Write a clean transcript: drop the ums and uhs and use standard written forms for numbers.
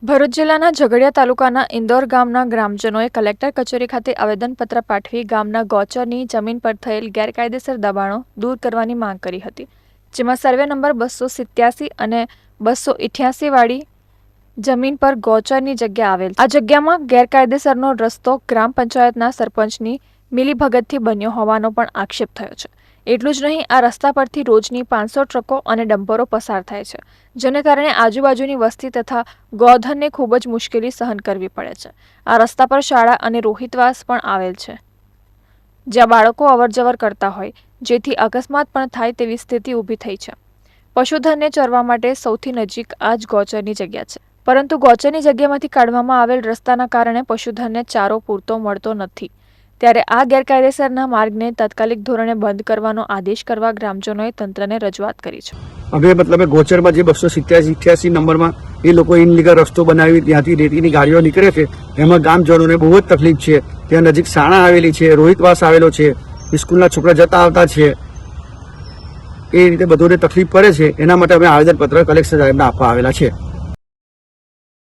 ભરૂચ જિલ્લાના ઝઘડિયા તાલુકાના ઇન્દોર ગામના ગ્રામજનોએ કલેક્ટર કચેરી ખાતે આવેદનપત્ર પાઠવી ગામના ગૌચરની જમીન પર થયેલ ગેરકાયદેસર દબાણો દૂર કરવાની માંગ કરી હતી, જેમાં સર્વે નંબર 287 અને 288 વાળી જમીન પર ગૌચરની જગ્યા આવેલ છે। આ જગ્યામાં ગેરકાયદેસરનો રસ્તો ગ્રામ પંચાયતના સરપંચની મિલીભગતથી બન્યો હોવાનો પણ આક્ષેપ થયો છે। એટલું જ નહીં, આ રસ્તા પરથી રોજની 500 ટ્રકો અને ડમ્પરો પસાર થાય છે, જેને કારણે આજુબાજુની વસ્તી તથા ગોધનને ખૂબ જ મુશ્કેલી સહન કરવી પડે છે। આ રસ્તા પર શાળા અને રોહિતવાસ પણ આવેલ છે, જ્યાં બાળકો અવરજવર કરતા હોય, જેથી અકસ્માત પણ થાય તેવી સ્થિતિ ઊભી થઈ છે। પશુધનને ચરવા માટે સૌથી નજીક આ જ ગૌચરની જગ્યા છે, પરંતુ ગૌચરની જગ્યામાંથી કાઢવામાં આવેલ રસ્તાના કારણે પશુધનને ચારો પૂરતો મળતો નથી। ત્યારે આ ગેરકાયદેસરના માર્ગને તાત્કાલિક ધોરણે બંધ કરવાનો આદેશ કરવા ગ્રામજનોએ તંત્રને રજૂઆત કરી છે। હવે મતલબ ગોચરમાં જે 287 નંબરમાં એ લોકો ઇનલીગલ રસ્તો બનાવી ત્યાંથી રેતીની ગાડીઓ નીકળે છે, એમાં ગામજનોને બહુ જ તકલીફ છે। ત્યાં નજીક શાળા આવેલી છે, રોહિતવાસ આવેલો છે, સ્કૂલના છોકરા જતા આવતા છે, એ રીતે બધોને તકલીફ પડે છે। એના માટે અમે આવેદનપત્ર કલેક્ટર સાહેબને આપવા આવેલા છે।